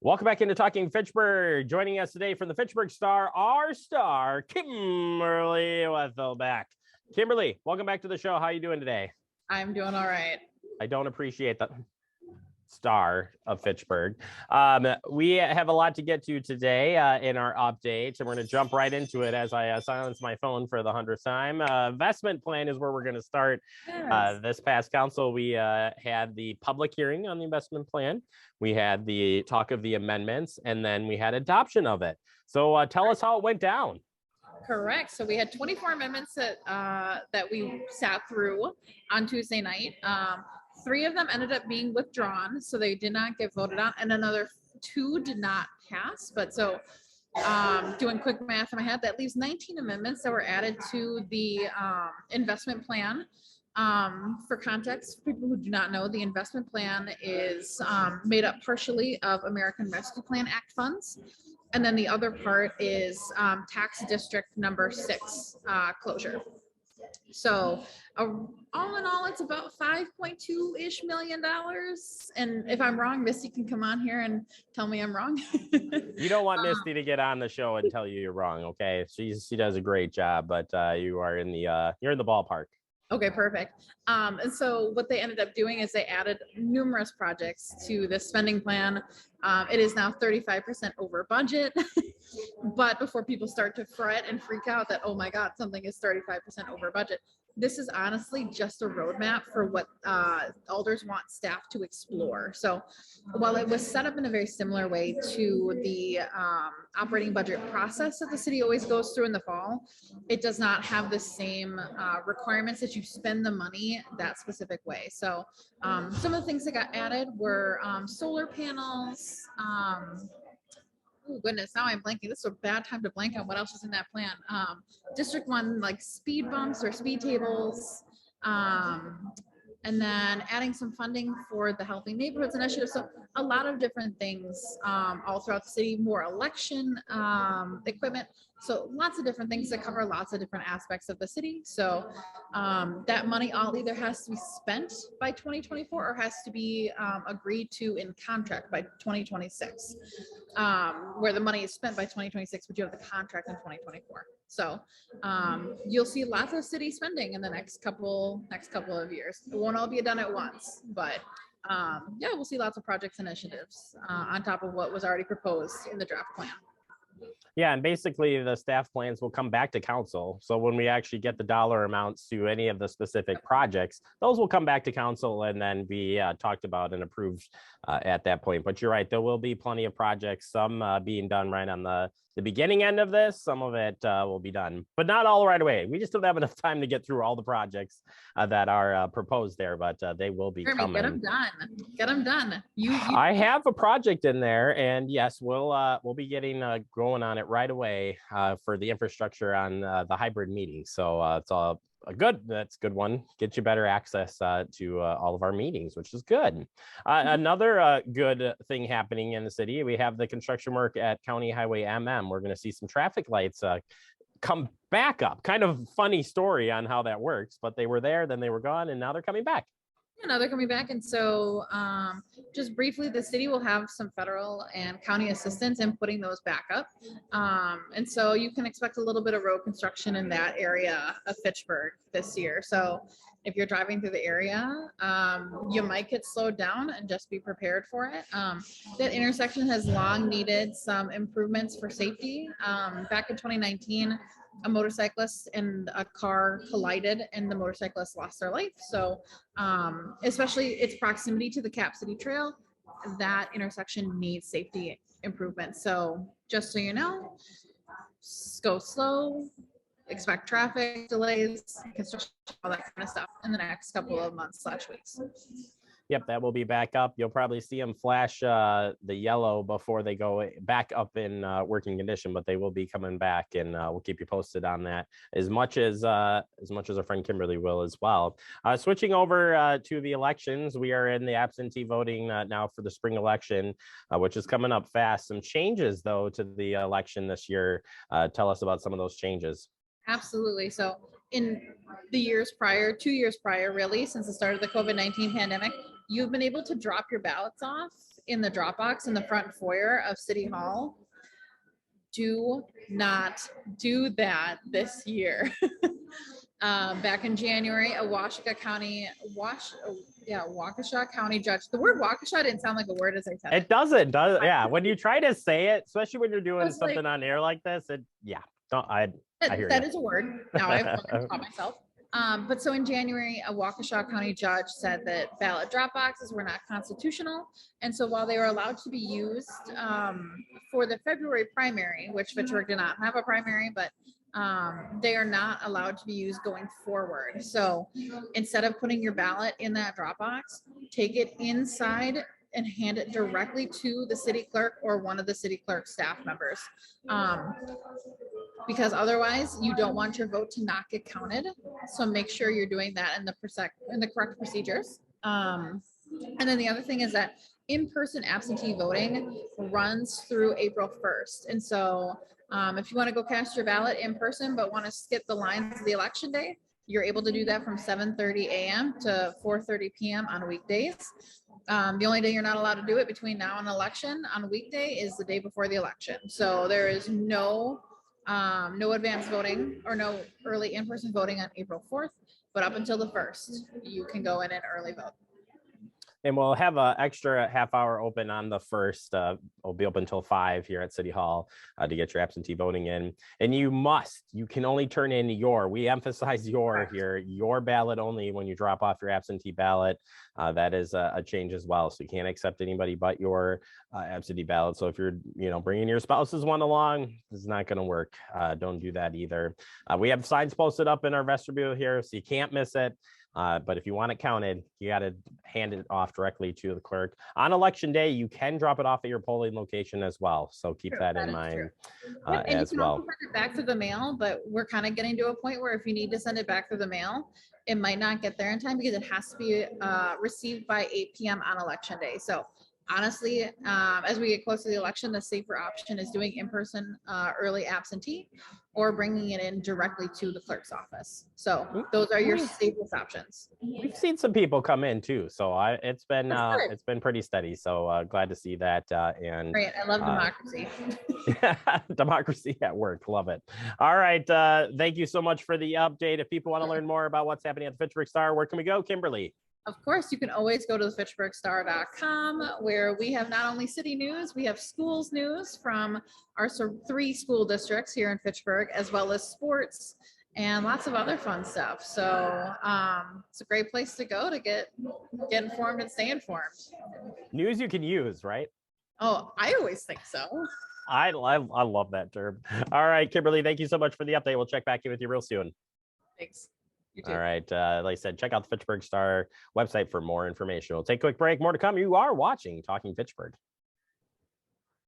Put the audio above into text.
Welcome back into Talking Fitchburg. Joining us today from the Fitchburg Star, our star, Kimberly back. Kimberly, welcome back to the show. How are you doing today? I'm doing all right. I don't appreciate the star of Fitchburg. We have a lot to get to today in our updates, and we're going to jump right into it as I silence my phone for the 100th time. Investment plan is where we're going to start. Yes. This past council, we had the public hearing on the investment plan. We had the talk of the amendments, and then we had adoption of it. So tell us how it went down. Correct. So we had 24 amendments that we sat through on Tuesday night. 3 of them ended up being withdrawn, so they did not get voted on, and another 2 did not pass. But so doing quick math in my head, that leaves 19 amendments that were added to the investment plan. For context, for people who do not know, the investment plan is made up partially of American Rescue Plan Act funds. And then the other part is tax district number 6 closure. So all in all, it's about $5.2-ish million. And if I'm wrong, Misty can come on here and tell me I'm wrong. You don't want Misty to get on the show and tell you you're wrong, okay? She does a great job, but you are in the you're in the ballpark. Okay, perfect. And so what they ended up doing is they added numerous projects to the spending plan. It is now 35% over budget. But before people start to fret and freak out that, oh my God, something is 35% over budget, this is honestly just a roadmap for what alders want staff to explore. So while it was set up in a very similar way to the operating budget process that the city always goes through in the fall, it does not have the same requirements that you spend the money that specific way. So some of the things that got added were solar panels. Oh goodness, now I'm blanking. This is a bad time to blank on what else is in that plan. District 1, like speed bumps or speed tables, and then adding some funding for the Healthy Neighborhoods Initiative. So a lot of different things all throughout the city, more election equipment. So lots of different things that cover lots of different aspects of the city. So that money all either has to be spent by 2024 or has to be agreed to in contract by 2026. Where the money is spent by 2026, but you have the contract in 2024. So you'll see lots of city spending in the next couple of years. It won't all be done at once, but yeah, we'll see lots of projects and initiatives on top of what was already proposed in the draft plan. Yeah, and basically the staff plans will come back to council. So when we actually get the dollar amounts to any of the specific projects, those will come back to council and then be talked about and approved at that point. But you're right, there will be plenty of projects, some being done right on the beginning end of this. Some of it will be done, but not all right away. We just don't have enough time to get through all the projects that are proposed there, but they will be coming. Get them done. Get them done. I have a project in there, and yes, we'll be getting going on it right away for the infrastructure on the hybrid meetings. So it's all that's a good one. Get you better access to all of our meetings, which is good. Another good thing happening in the city, we have the construction work at County Highway MM. We're going to see some traffic lights come back up. Kind of funny story on how that works, but they were there, then they were gone, and now they're coming back. Yeah, now they're coming back. And so just briefly, the city will have some federal and county assistance in putting those back up. And so you can expect a little bit of road construction in that area of Fitchburg this year. So if you're driving through the area, you might get slowed down and just be prepared for it. That intersection has long needed some improvements for safety. Back in 2019, a motorcyclist and a car collided and the motorcyclist lost their life. So especially its proximity to the Cap City Trail, that intersection needs safety improvements. So just so you know, go slow, expect traffic delays, construction, all that kind of stuff in the next couple of months/weeks. Yep, that will be back up. You'll probably see them flash the yellow before they go back up in working condition, but they will be coming back, and we'll keep you posted on that as much as our friend Kimberly will as well. Switching over to the elections, we are in the absentee voting now for the spring election, which is coming up fast. Some changes, though, to the election this year. Tell us about some of those changes. Absolutely. So in the years prior, 2 years prior, really, since the start of the COVID-19 pandemic, you've been able to drop your ballots off in the drop box in the front foyer of City Hall. Do not do that this year. Back in January, a Waukesha County judge. The word Waukesha didn't sound like a word as I said It doesn't, does yeah. When you try to say it, especially when you're doing something like, on air like this, I hear that you. is a word. Now I've taught myself. But so in January, a Waukesha County judge said that ballot drop boxes were not constitutional. And so while they were allowed to be used for the February primary, which Fitchburg did not have a primary, but they are not allowed to be used going forward. So instead of putting your ballot in that drop box, take it inside and hand it directly to the city clerk or one of the city clerk staff members. Because otherwise you don't want your vote to not get counted. So make sure you're doing that in the correct procedures. And then the other thing is that in-person absentee voting runs through April 1st. And so if you want to go cast your ballot in person, but want to skip the lines of the election day, you're able to do that from 7:30 a.m. to 4:30 p.m. on weekdays. The only day you're not allowed to do it between now and election on a weekday is the day before the election. So there is no advance voting or no early in-person voting on April 4th, but up until the 1st, you can go in and early vote. And we'll have an extra half hour open on the 1st. We'll be open until 5 here at City Hall to get your absentee voting in. And you can only turn in we emphasize your ballot only when you drop off your absentee ballot. That is a change as well. So you can't accept anybody but your absentee ballot. So if you're, bringing your spouse's one along, it's not going to work. Don't do that either. We have signs posted up in our vestibule here, so you can't miss it. But if you want it counted, you got to hand it off directly to the clerk. On election day, you can drop it off at your polling location as well. So keep that in mind and as you can well. also send it back through the mail, but we're kind of getting to a point where if you need to send it back through the mail, it might not get there in time because it has to be received by 8 p.m. on election day. So honestly, as we get close to the election, the safer option is doing in-person early absentee or bringing it in directly to the clerk's office. So those are your safest options. We've seen some people come in too, so it's been pretty steady. So glad to see that. And great, I love democracy. Democracy at work, love it. All right, thank you so much for the update. If people want to learn more about what's happening at the Fitchburg Star, where can we go, Kimberly? Of course, you can always go to the fitchburgstar.com where we have not only city news, we have schools news from our 3 school districts here in Fitchburg, as well as sports and lots of other fun stuff. So it's a great place to go to get informed and stay informed. News you can use, right? Oh, I always think so. I love that term. All right, Kimberly, thank you so much for the update. We'll check back in with you real soon. Thanks. All right. Like I said, check out the Fitchburg Star website for more information. We'll take a quick break. More to come. You are watching Talking Fitchburg.